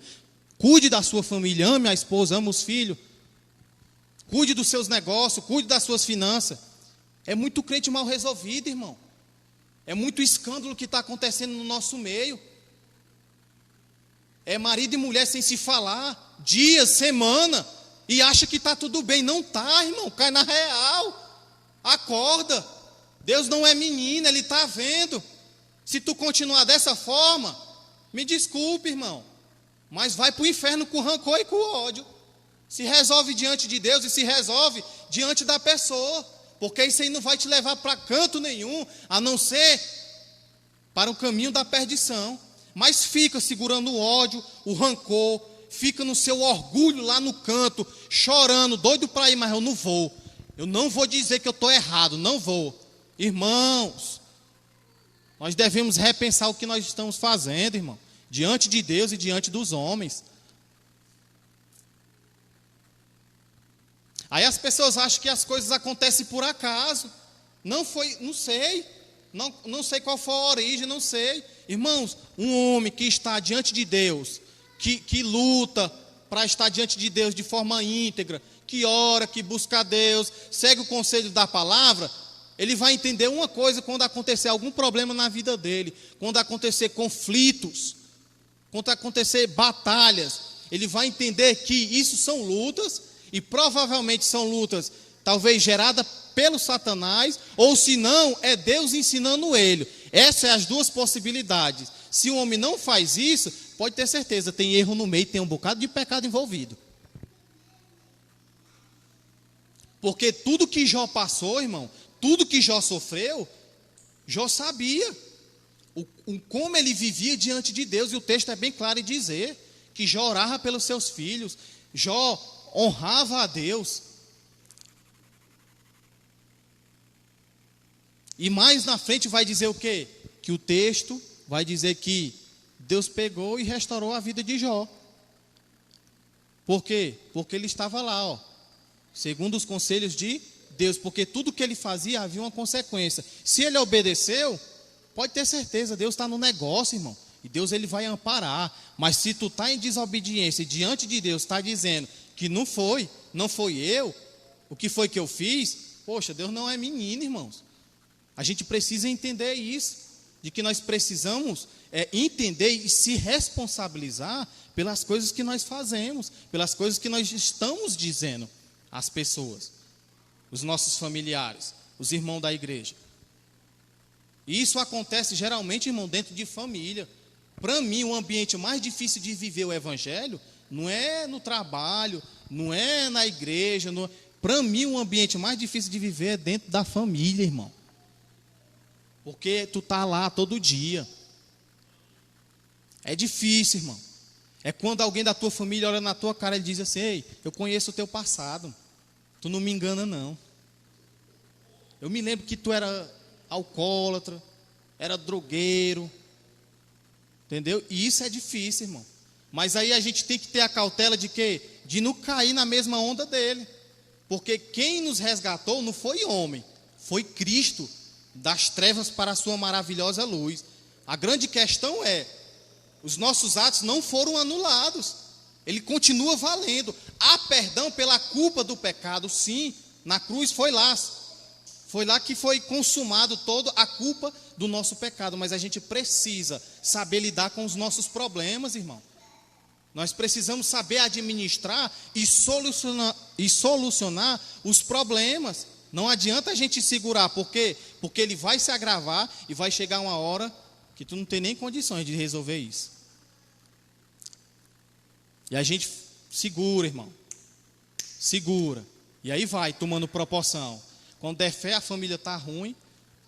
Cuide da sua família, ame a esposa, ame os filhos. Cuide dos seus negócios, cuide das suas finanças. É muito crente mal resolvido, irmão. É muito escândalo que está acontecendo no nosso meio. É marido e mulher sem se falar, dias, semana, e acha que está tudo bem. Não está, irmão, cai na real. Acorda. Deus não é menino, Ele está vendo. Se tu continuar dessa forma, me desculpe, irmão, mas vai para o inferno com rancor e com ódio. Se resolve diante de Deus e se resolve diante da pessoa, porque isso aí não vai te levar para canto nenhum, a não ser para o caminho da perdição. Mas fica segurando o ódio, o rancor, fica no seu orgulho lá no canto, chorando, doido para ir, mas eu não vou. Eu não vou dizer que eu estou errado, não vou. Irmãos, nós devemos repensar o que nós estamos fazendo, irmão, diante de Deus e diante dos homens. Aí as pessoas acham que as coisas acontecem por acaso. Não sei qual foi a origem, não sei. Irmãos, um homem que está diante de Deus, que luta para estar diante de Deus de forma íntegra, que ora, que busca a Deus, segue o conselho da palavra, ele vai entender uma coisa quando acontecer algum problema na vida dele, quando acontecer conflitos, quando acontecer batalhas, ele vai entender que isso são lutas, e provavelmente são lutas talvez geradas pelo Satanás, ou se não, é Deus ensinando ele. Essas são as duas possibilidades. Se o homem não faz isso, pode ter certeza, tem erro no meio, tem um bocado de pecado envolvido. Porque tudo que Jó passou, irmão, tudo que Jó sofreu, Jó sabia como ele vivia diante de Deus, e o texto é bem claro em dizer que Jó orava pelos seus filhos, Jó honrava a Deus. E mais na frente vai dizer o quê? Que o texto vai dizer que Deus pegou e restaurou a vida de Jó. Por quê? Porque ele estava lá, segundo os conselhos de Deus, porque tudo que ele fazia havia uma consequência. Se ele obedeceu, pode ter certeza, Deus está no negócio, irmão, e Deus ele vai amparar. Mas se tu está em desobediência e diante de Deus está dizendo que não foi eu, o que foi que eu fiz, poxa, Deus não é menino, irmãos. A gente precisa entender isso, de que nós precisamos entender e se responsabilizar pelas coisas que nós fazemos, pelas coisas que nós estamos dizendo às pessoas, os nossos familiares, os irmãos da igreja. E isso acontece geralmente, irmão, dentro de família. Para mim, o ambiente mais difícil de viver o evangelho não é no trabalho, não é na igreja. Para mim, o ambiente mais difícil de viver é dentro da família, irmão. Porque tu está lá todo dia. É difícil, irmão. É quando alguém da tua família olha na tua cara e diz assim: ei, eu conheço o teu passado. Tu não me engana, não. Eu me lembro que tu era alcoólatra, era drogueiro. Entendeu? E isso é difícil, irmão. Mas aí a gente tem que ter a cautela de quê? De não cair na mesma onda dele. Porque quem nos resgatou não foi homem, foi Cristo, das trevas para a sua maravilhosa luz. A grande questão é, os nossos atos não foram anulados. Ele continua valendo. Há perdão pela culpa do pecado, sim. Na cruz foi lá. Foi lá que foi consumado toda a culpa do nosso pecado. Mas a gente precisa saber lidar com os nossos problemas, irmão. Nós precisamos saber administrar e solucionar os problemas. Não adianta a gente segurar. Por quê? Porque ele vai se agravar e vai chegar uma hora que tu não tem nem condições de resolver isso. E a gente segura, irmão. Segura. E aí vai tomando proporção. Quando der fé, a família está ruim.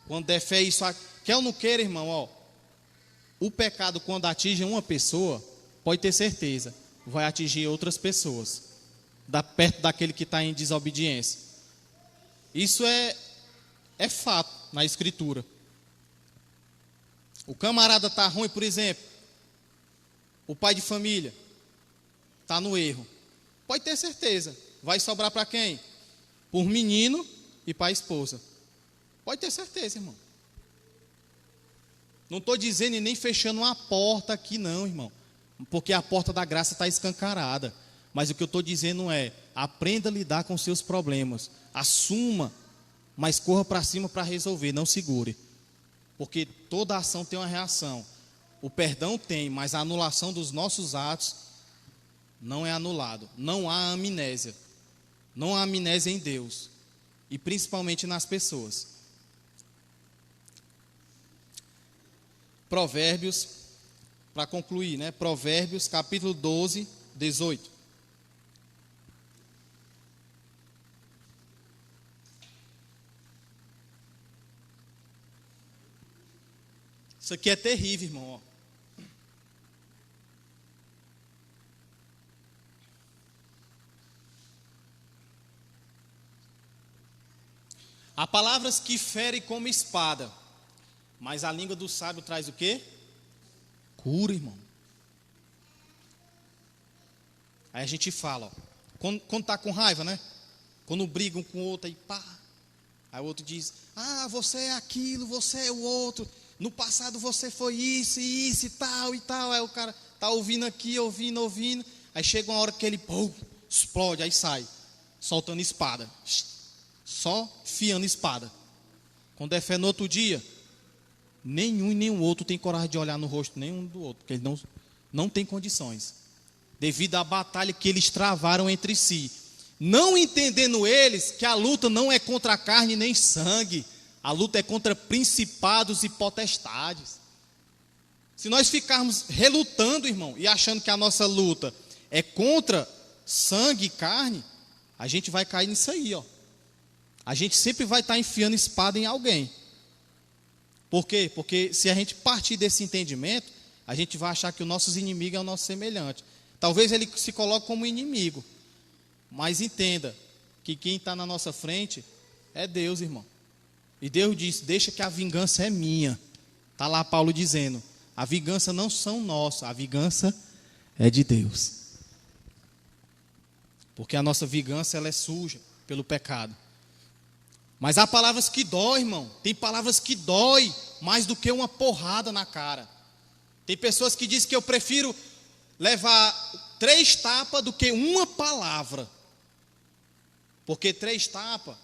Quando der fé, isso... Quer ou não queira, irmão, ó, o pecado, quando atinge uma pessoa, pode ter certeza, vai atingir outras pessoas, perto daquele que está em desobediência. Isso é fato na Escritura. O camarada está ruim, por exemplo, o pai de família está no erro. Pode ter certeza, vai sobrar para quem? Por menino e para a esposa. Pode ter certeza, irmão. Não estou dizendo e nem fechando uma porta aqui não, irmão. Porque a porta da graça está escancarada. Mas o que eu estou dizendo é, aprenda a lidar com seus problemas. Assuma, mas corra para cima para resolver, não segure. Porque toda ação tem uma reação. O perdão tem, mas a anulação dos nossos atos não é anulado. Não há amnésia. Não há amnésia em Deus. E principalmente nas pessoas. Provérbios, para concluir, né? Provérbios, capítulo 12, 18. Isso aqui é terrível, irmão. Ó. Há palavras que ferem como espada, mas a língua do sábio traz o quê? Cura, irmão. Aí a gente fala, ó, quando está com raiva, né? Quando brigam com o outro, aí pá. Aí o outro diz, você é aquilo, você é o outro. No passado você foi isso e tal e tal. Aí o cara está ouvindo aqui, ouvindo. Aí chega uma hora que ele explode, aí sai, soltando espada. Só fiando espada. Quando é fé no outro dia, nenhum e nenhum outro tem coragem de olhar no rosto nenhum do outro, porque eles não tem condições, devido à batalha que eles travaram entre si, não entendendo eles que a luta não é contra a carne nem sangue, a luta é contra principados e potestades. Se nós ficarmos relutando, irmão, e achando que a nossa luta é contra sangue e carne, a gente vai cair nisso aí, ó. A gente sempre vai estar enfiando espada em alguém. Por quê? Porque se a gente partir desse entendimento, a gente vai achar que os nossos inimigos é o nosso semelhante. Talvez ele se coloque como inimigo, mas entenda que quem está na nossa frente é Deus, irmão. E Deus disse, deixa que a vingança é minha. Está lá Paulo dizendo, a vingança não são nossa, a vingança é de Deus. Porque a nossa vingança ela é suja pelo pecado. Mas há palavras que dói, irmão. Tem palavras que dói mais do que uma porrada na cara. Tem pessoas que dizem que eu prefiro levar 3 tapas do que uma palavra. Porque 3 tapas,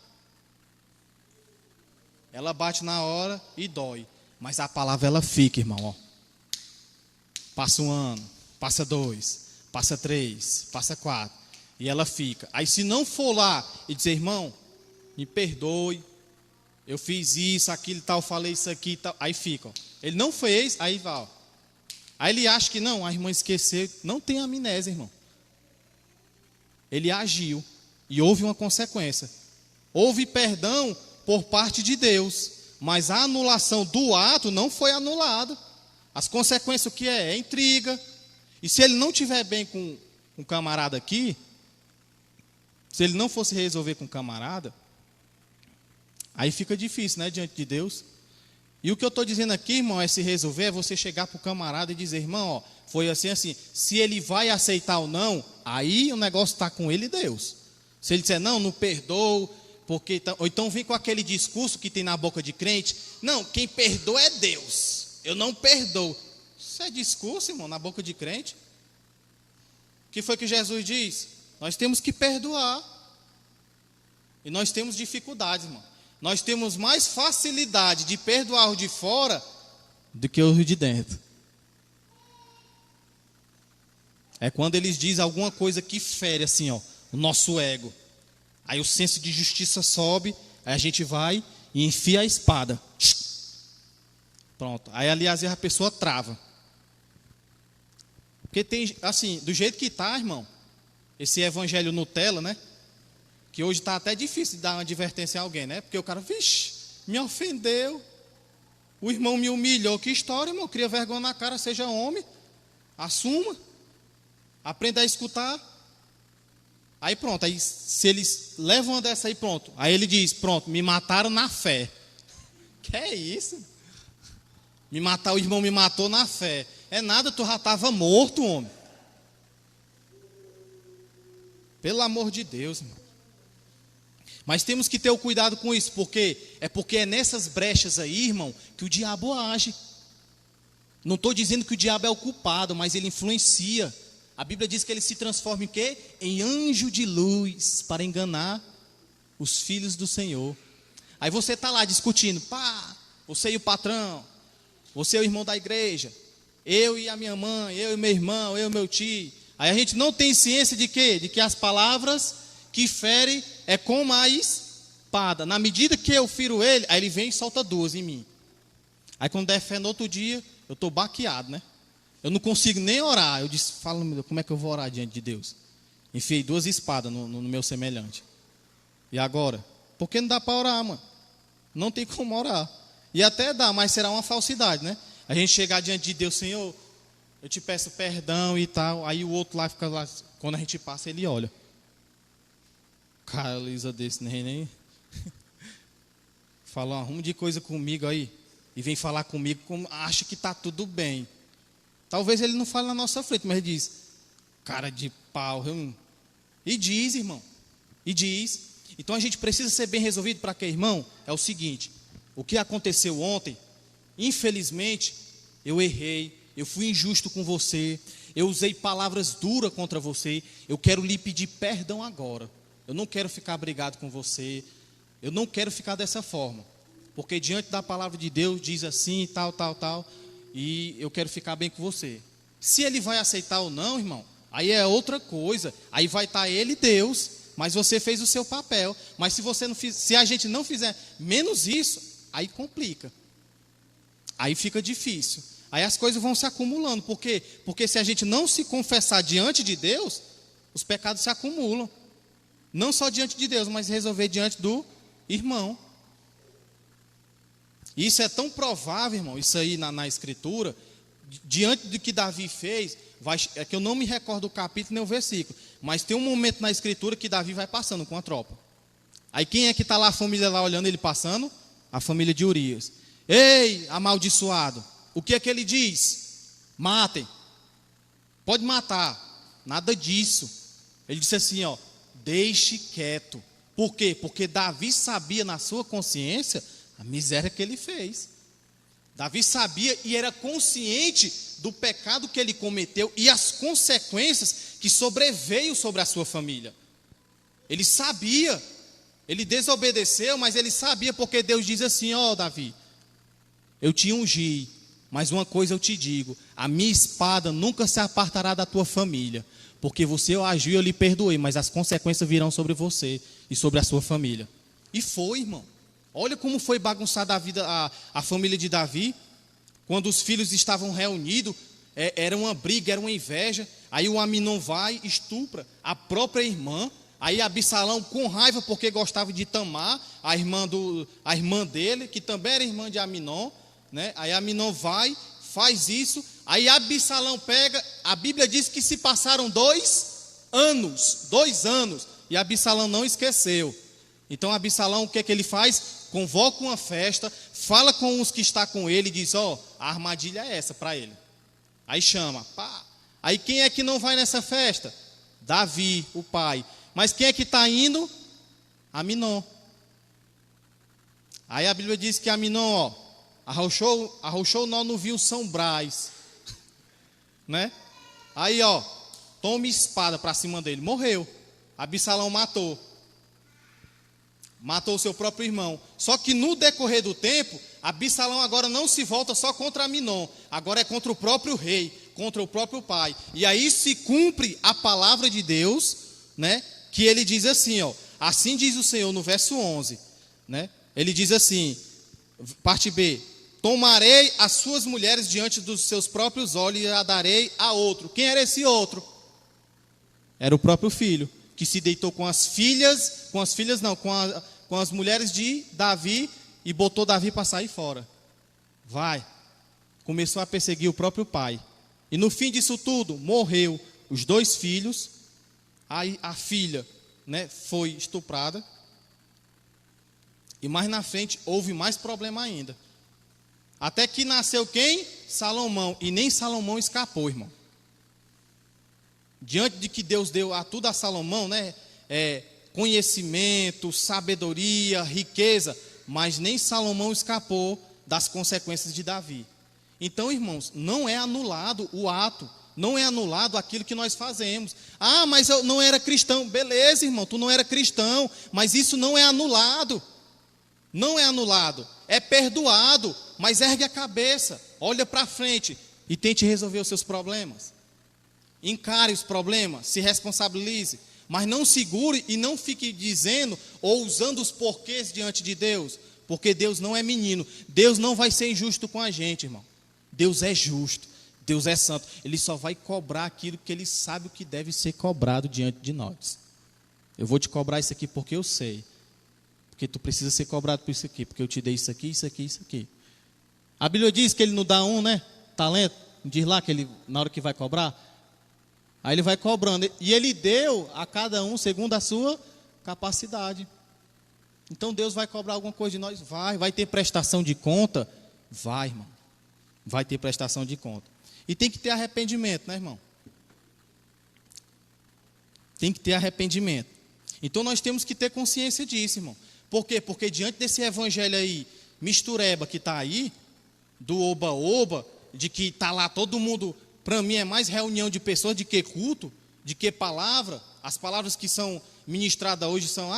ela bate na hora e dói. Mas a palavra ela fica, irmão. Ó. Passa 1 ano, passa 2, passa 3, passa 4. E ela fica. Aí se não for lá e dizer, irmão, me perdoe, eu fiz isso, aquilo, tal, falei isso aqui, tal. Aí fica, ó. Ele não fez, aí vai, ó. Aí ele acha que não, a irmã esqueceu. Não tem amnésia, irmão. Ele agiu e houve uma consequência. Houve perdão por parte de Deus, mas a anulação do ato não foi anulada. As consequências o que é? É intriga. E se ele não estiver bem com um camarada aqui, Se ele não fosse resolver com o camarada, aí fica difícil, né, diante de Deus. E o que eu estou dizendo aqui, irmão, é se resolver, é você chegar para o camarada e dizer, irmão, ó, foi assim, assim. Se ele vai aceitar ou não, aí o negócio está com ele e Deus. Se ele disser, não perdoo, porque, ou então vem com aquele discurso que tem na boca de crente, não, quem perdoa é Deus, eu não perdoo. Isso é discurso, irmão, na boca de crente. O que foi que Jesus diz? Nós temos que perdoar. E nós temos dificuldades, irmão. Nós temos mais facilidade de perdoar o de fora do que o de dentro. É quando eles dizem alguma coisa que fere assim, ó, o nosso ego. Aí o senso de justiça sobe, aí a gente vai e enfia a espada. Pronto. Aí ali às vezes a pessoa trava. Porque tem, assim, do jeito que está, irmão, esse evangelho Nutella, né? Que hoje está até difícil de dar uma advertência a alguém, né? Porque o cara, vixe, me ofendeu. O irmão me humilhou. Que história, irmão? Cria vergonha na cara, seja homem. Assuma. Aprenda a escutar. Aí pronto, aí se eles levam uma dessa aí, pronto. Aí ele diz, pronto, me mataram na fé. Que é isso? Me matar, o irmão me matou na fé. É nada, tu já estava morto, homem. Pelo amor de Deus, irmão. Mas temos que ter o cuidado com isso, porque é nessas brechas aí, irmão, que o diabo age. Não estou dizendo que o diabo é o culpado, mas ele influencia. A Bíblia diz que ele se transforma em quê? Em anjo de luz, para enganar os filhos do Senhor. Aí você está lá discutindo, pá, você e o patrão, você é o irmão da igreja, eu e a minha mãe, eu e meu irmão, eu e meu tio. Aí a gente não tem ciência de quê? De que as palavras que ferem é como a espada. Na medida que eu firo ele, aí ele vem e solta duas em mim. Aí quando der fé no outro dia, eu estou baqueado, né? Eu não consigo nem orar. Eu disse, fala, meu Deus, como é que eu vou orar diante de Deus? Enfiei duas espadas no meu semelhante. E agora? Por que não dá para orar, mano? Não tem como orar. E até dá, mas será uma falsidade, né? A gente chegar diante de Deus, Senhor, eu te peço perdão e tal. Aí o outro lá fica lá, quando a gente passa, ele olha. Cara, Lisa desse, nem fala um rumo de coisa comigo aí. E vem falar comigo como acha que está tudo bem. Talvez ele não fale na nossa frente, mas ele diz, cara de pau. E diz, irmão. E diz. Então a gente precisa ser bem resolvido para quê, irmão? É o seguinte, o que aconteceu ontem, infelizmente, eu errei, eu fui injusto com você, eu usei palavras duras contra você, eu quero lhe pedir perdão agora. Eu não quero ficar brigado com você, eu não quero ficar dessa forma, porque diante da palavra de Deus diz assim, tal, e eu quero ficar bem com você. Se ele vai aceitar ou não, irmão, aí é outra coisa, aí vai estar ele e Deus, mas você fez o seu papel. Mas se a gente não fizer menos isso, aí complica, aí fica difícil, aí as coisas vão se acumulando. Por quê? Porque se a gente não se confessar diante de Deus, os pecados se acumulam. Não só diante de Deus, mas resolver diante do irmão. Isso é tão provável, irmão, isso aí na Escritura, diante do que Davi fez, é que eu não me recordo do capítulo nem o versículo, mas tem um momento na Escritura que Davi vai passando com a tropa. Aí quem é que está lá, a família lá olhando ele passando? A família de Urias. Ei, amaldiçoado, o que é que ele diz? Matem. Pode matar. Nada disso. Ele disse assim, ó, deixe quieto. Por quê? Porque Davi sabia na sua consciência a miséria que ele fez. Davi sabia e era consciente do pecado que ele cometeu e as consequências que sobreveio sobre a sua família. Ele sabia, ele desobedeceu, mas ele sabia, porque Deus diz assim, ó Davi, eu te ungi, mas uma coisa eu te digo, a minha espada nunca se apartará da tua família, porque você agiu e eu lhe perdoei, mas as consequências virão sobre você e sobre a sua família. E foi, irmão. Olha como foi bagunçada a vida, a família de Davi. Quando os filhos estavam reunidos, era uma briga, era uma inveja. Aí o Aminon vai, estupra a própria irmã. Aí Absalão, com raiva, porque gostava de Tamar, a irmã dele, que também era irmã de Aminon, né? Aí Aminon vai, faz isso. Aí Absalão pega, a Bíblia diz que se passaram 2 anos, e Absalão não esqueceu. Então Absalão, o que é que ele faz? Convoca uma festa, fala com os que estão com ele e diz, ó, a armadilha é essa para ele. Aí chama, pá. Aí quem é que não vai nessa festa? Davi, o pai. Mas quem é que está indo? Aminon. Aí a Bíblia diz que Aminon, ó, arrochou o nó no vinho São Brás. Né? Aí, ó, toma espada para cima dele. Morreu. Absalão matou o seu próprio irmão. Só que no decorrer do tempo, Absalão agora não se volta só contra Aminon, agora é contra o próprio rei, contra o próprio pai. E aí se cumpre a palavra de Deus, né? Que ele diz assim, ó, assim diz o Senhor no verso 11, né? Ele diz assim, parte B, tomarei as suas mulheres diante dos seus próprios olhos e a darei a outro. Quem era esse outro? Era o próprio filho, que se deitou com as mulheres de Davi e botou Davi para sair fora. Começou a perseguir o próprio pai. E no fim disso tudo, morreu os 2 filhos. Aí a filha, né, foi estuprada. E mais na frente houve mais problema ainda. Até que nasceu quem? Salomão. E nem Salomão escapou, irmão. Diante de que Deus deu a tudo a Salomão, né? Conhecimento, sabedoria, riqueza. Mas nem Salomão escapou das consequências de Davi. Então, irmãos, não é anulado o ato. Não é anulado aquilo que nós fazemos. Ah, mas eu não era cristão. Beleza, irmão, tu não era cristão. Mas isso não é anulado. Não é anulado, é perdoado, mas ergue a cabeça, olha para frente e tente resolver os seus problemas. Encare os problemas, se responsabilize, mas não segure e não fique dizendo ou usando os porquês diante de Deus, porque Deus não é menino, Deus não vai ser injusto com a gente, irmão. Deus é justo, Deus é santo, Ele só vai cobrar aquilo que Ele sabe o que deve ser cobrado diante de nós. Eu vou te cobrar isso aqui porque eu sei. Porque tu precisa ser cobrado por isso aqui, porque eu te dei isso aqui, isso aqui, isso aqui. A Bíblia diz que ele não dá talento, diz lá que ele, na hora que vai cobrar, aí ele vai cobrando, e ele deu a cada um segundo a sua capacidade. Então Deus vai cobrar alguma coisa de nós? Vai ter prestação de conta? Vai, irmão, vai ter prestação de conta. E tem que ter arrependimento, né, irmão? Tem que ter arrependimento. Então nós temos que ter consciência disso, irmão. Por quê? Porque diante desse evangelho aí, mistureba que está aí, do oba-oba, de que está lá todo mundo, para mim é mais reunião de pessoas de que culto, de que palavra. As palavras que são ministradas hoje são,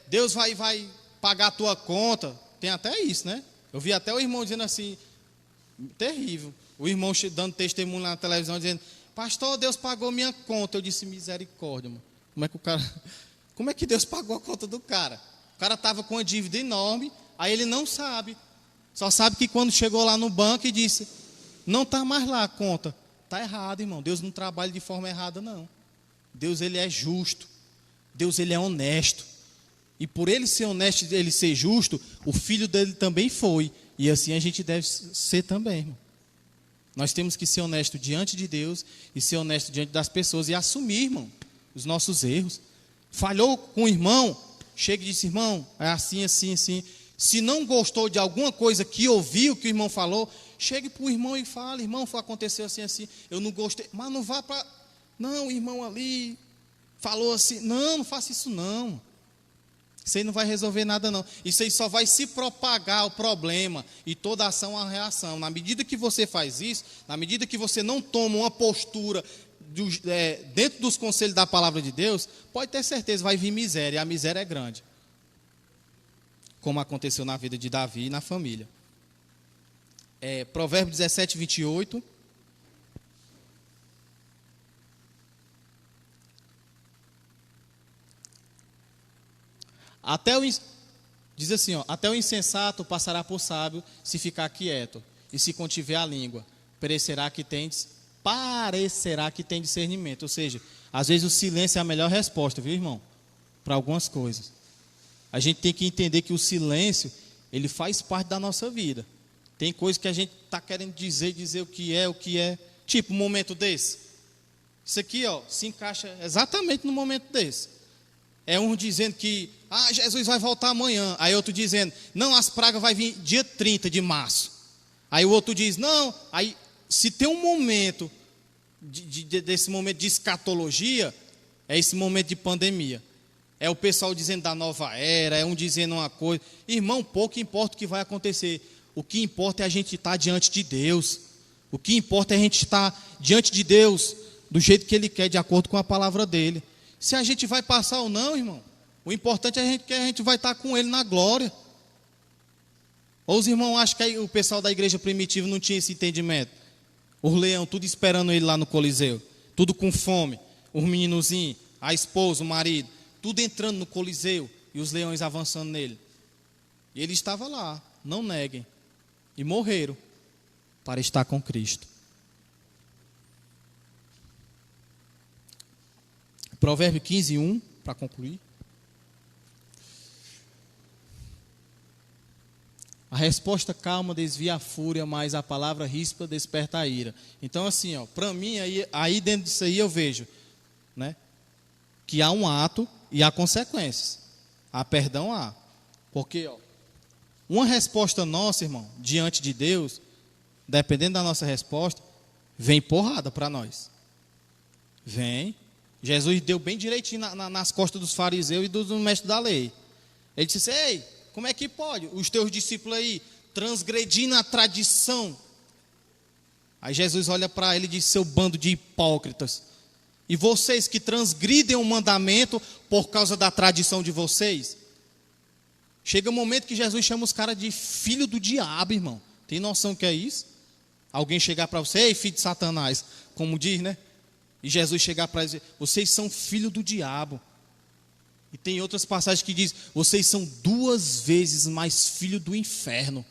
Deus vai pagar a tua conta. Tem até isso, né? Eu vi até o irmão dizendo assim, terrível. O irmão dando testemunho lá na televisão, dizendo, pastor, Deus pagou minha conta. Eu disse, misericórdia, mano. Como é que Deus pagou a conta do cara? O cara estava com uma dívida enorme, aí ele não sabe. Só sabe que quando chegou lá no banco e disse, não está mais lá a conta. Está errado, irmão. Deus não trabalha de forma errada, não. Deus, ele é justo. Deus, ele é honesto. E por ele ser honesto e ele ser justo, o filho dele também foi. E assim a gente deve ser também, irmão. Nós temos que ser honesto diante de Deus e ser honesto diante das pessoas e assumir, irmão, os nossos erros. Falhou com o irmão, chega e diz, irmão, é assim, assim, assim. Se não gostou de alguma coisa que ouviu que o irmão falou, chegue para o irmão e fale, irmão, aconteceu assim, assim, eu não gostei. Mas não vá para, não, o irmão ali falou assim, não faça isso não. Isso aí não vai resolver nada não. Isso aí só vai se propagar o problema e toda ação é uma reação. Na medida que você faz isso, na medida que você não toma uma postura dentro dos conselhos da palavra de Deus, pode ter certeza, vai vir miséria, e a miséria é grande. Como aconteceu na vida de Davi e na família. Provérbios 17, 28. Diz assim, até o insensato passará por sábio se ficar quieto, e se contiver a língua, parecerá que tem discernimento. Ou seja, às vezes o silêncio é a melhor resposta, viu, irmão? Para algumas coisas. A gente tem que entender que o silêncio, ele faz parte da nossa vida. Tem coisas que a gente está querendo dizer o que é. Tipo, um momento desse. Isso aqui, se encaixa exatamente no momento desse. É um dizendo que, Jesus vai voltar amanhã. Aí outro dizendo, não, as pragas vai vir dia 30 de março. Aí o outro diz, não. Aí, se tem um momento, desse momento de escatologia, é esse momento de pandemia. É o pessoal dizendo da nova era, é um dizendo uma coisa. Irmão, pouco importa o que vai acontecer. O que importa é a gente estar diante de Deus. O que importa é a gente estar diante de Deus do jeito que Ele quer, de acordo com a palavra dEle. Se a gente vai passar ou não, irmão, o importante é que a gente vai estar com Ele na glória. Ou os irmãos acham que o pessoal da igreja primitiva não tinha esse entendimento? Os leão, tudo esperando ele lá no Coliseu. Tudo com fome. Os meninozinhos, a esposa, o marido. Tudo entrando no Coliseu. E os leões avançando nele. E ele estava lá, não neguem. E morreram para estar com Cristo. Provérbio 15:1, para concluir. A resposta calma desvia a fúria, mas a palavra ríspida desperta a ira. Então, assim, para mim, aí dentro disso aí eu vejo, né, que há um ato e há consequências. Há perdão, há. Porque, uma resposta nossa, irmão, diante de Deus, dependendo da nossa resposta, vem porrada para nós. Vem. Jesus deu bem direitinho nas costas dos fariseus e dos mestres da lei. Ele disse, ei, como é que pode? Os teus discípulos aí, transgredindo a tradição. Aí Jesus olha para ele e diz, seu bando de hipócritas. E vocês que transgridem o mandamento por causa da tradição de vocês. Chega um momento que Jesus chama os caras de filho do diabo, irmão. Tem noção que é isso? Alguém chegar para você, ei, filho de Satanás, como diz, né? E Jesus chegar para dizer, vocês são filho do diabo. E tem outras passagens que diz, vocês são 2 vezes mais filho do inferno.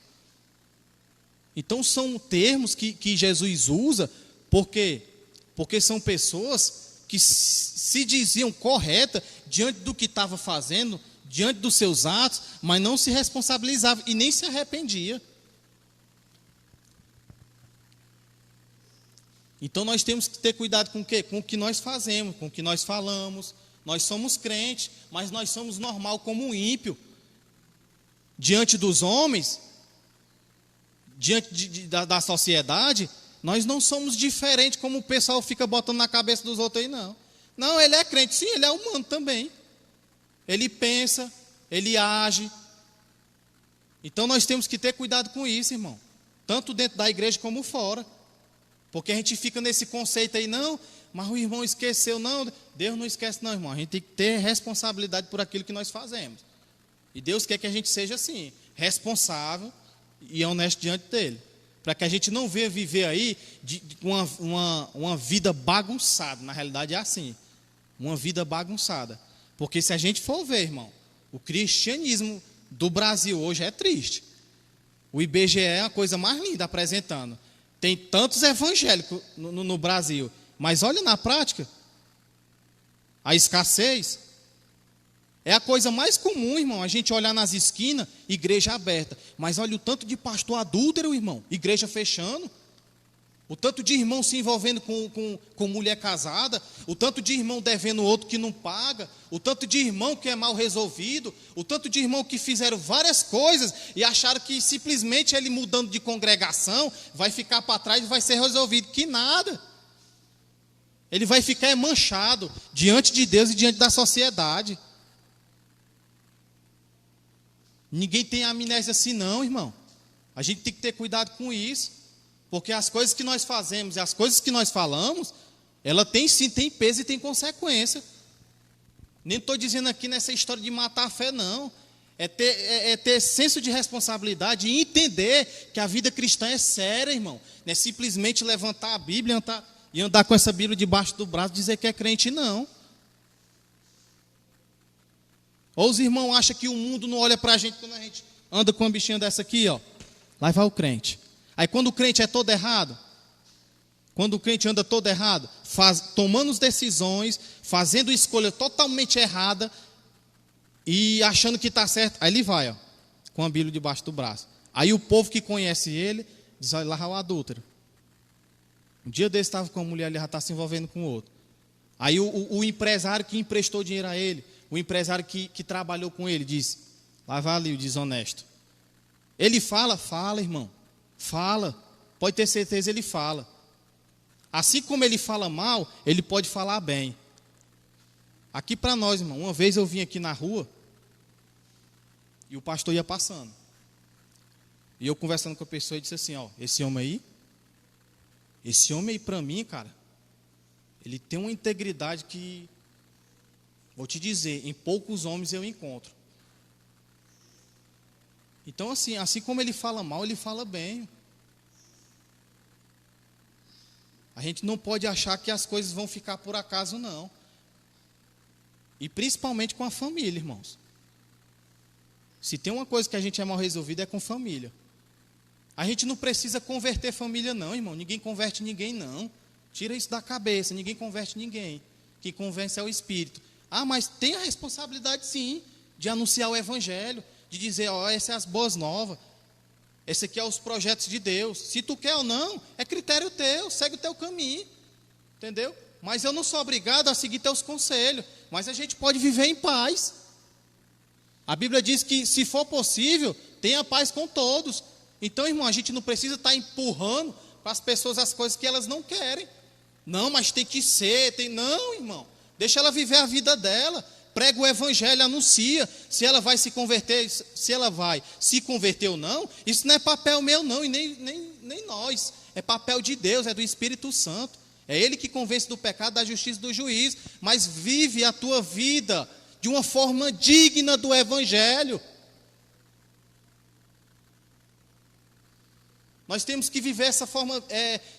Então são termos que Jesus usa, porque são pessoas que se diziam corretas diante do que estava fazendo, diante dos seus atos, mas não se responsabilizavam e nem se arrependia. Então nós temos que ter cuidado com o quê? Com o que nós fazemos, com o que nós falamos. Nós somos crentes, mas nós somos normal como um ímpio. Diante dos homens, diante da sociedade, nós não somos diferentes como o pessoal fica botando na cabeça dos outros aí, não. Não, ele é crente, sim, ele é humano também. Ele pensa, ele age. Então nós temos que ter cuidado com isso, irmão. Tanto dentro da igreja como fora. Porque a gente fica nesse conceito aí, não, mas o irmão esqueceu, não. Deus não esquece não, irmão. A gente tem que ter responsabilidade por aquilo que nós fazemos. E Deus quer que a gente seja assim, responsável e honesto diante dEle. Para que a gente não venha viver aí uma vida bagunçada. Na realidade é assim, uma vida bagunçada. Porque se a gente for ver, irmão, o cristianismo do Brasil hoje é triste. O IBGE é a coisa mais linda apresentando. Tem tantos evangélicos no Brasil, mas olha na prática, a escassez é a coisa mais comum, irmão, a gente olhar nas esquinas, igreja aberta, mas olha o tanto de pastor adúltero, irmão, igreja fechando, o tanto de irmão se envolvendo com mulher casada, o tanto de irmão devendo outro que não paga, o tanto de irmão que é mal resolvido, o tanto de irmão que fizeram várias coisas e acharam que simplesmente ele mudando de congregação vai ficar para trás e vai ser resolvido. Que nada. Ele vai ficar manchado diante de Deus e diante da sociedade. Ninguém tem amnésia assim não, irmão. A gente tem que ter cuidado com isso. Porque as coisas que nós fazemos e as coisas que nós falamos, ela tem sim, tem peso e tem consequência. Nem estou dizendo aqui nessa história de matar a fé, não. É ter senso de responsabilidade e entender que a vida cristã é séria, irmão. Não é simplesmente levantar a Bíblia e andar com essa Bíblia debaixo do braço e dizer que é crente, não. Ou os irmãos acham que o mundo não olha para a gente quando a gente anda com uma bichinha dessa aqui, ó. Lá vai o crente. Aí quando o crente é todo errado, quando o crente anda todo errado, tomando decisões, fazendo escolha totalmente errada e achando que está certo, aí ele vai, ó, com a Bíblia debaixo do braço. Aí o povo que conhece ele diz, olha lá o adúltero. Um dia desse estava com uma mulher, ele já está se envolvendo com outro. Aí o empresário que emprestou dinheiro a ele, o empresário que trabalhou com ele diz, lá vai ali o desonesto. Ele fala, irmão, fala, pode ter certeza, ele fala. Assim como ele fala mal, ele pode falar bem. Aqui para nós, irmão, uma vez eu vim aqui na rua, e o pastor ia passando. E eu conversando com a pessoa, e disse assim, ó, esse homem aí para mim, cara, ele tem uma integridade que, vou te dizer, em poucos homens eu encontro. Então, assim como ele fala mal, ele fala bem. A gente não pode achar que as coisas vão ficar por acaso, não. E principalmente com a família, irmãos. Se tem uma coisa que a gente é mal resolvido, é com família. A gente não precisa converter família, não, irmão. Ninguém converte ninguém, não. Tira isso da cabeça, ninguém converte ninguém. Quem convence é o Espírito. Ah, mas tem a responsabilidade, sim, de anunciar o Evangelho, de dizer, ó, essas são as boas novas. Esse aqui é os projetos de Deus. Se tu quer ou não, é critério teu, segue o teu caminho. Entendeu? Mas eu não sou obrigado a seguir teus conselhos. Mas a gente pode viver em paz. A Bíblia diz que, se for possível, tenha paz com todos. Então, irmão, a gente não precisa estar empurrando para as pessoas as coisas que elas não querem. Não, mas tem que ser, Não, irmão. Deixa ela viver a vida dela. Prega o Evangelho, anuncia. Se ela vai se converter, se ela vai se converter ou não, isso não é papel meu, não, e nem nós. É papel de Deus, é do Espírito Santo. É Ele que convence do pecado, da justiça e do juízo. Mas vive a tua vida de uma forma digna do Evangelho. Nós temos que viver essa forma,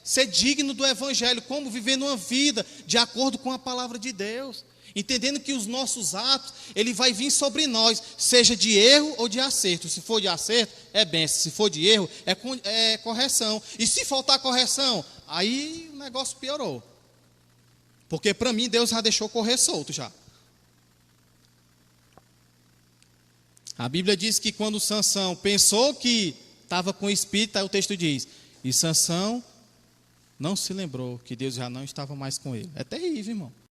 ser digno do Evangelho, como vivendo uma vida de acordo com a palavra de Deus. Entendendo que os nossos atos, ele vai vir sobre nós, seja de erro ou de acerto. Se for de acerto, é bênção. Se for de erro, é correção. E se faltar correção, aí o negócio piorou. Porque para mim, Deus já deixou correr solto já. A Bíblia diz que quando Sansão pensou que estava com o espírito, aí o texto diz, e Sansão não se lembrou que Deus já não estava mais com ele. É terrível, irmão.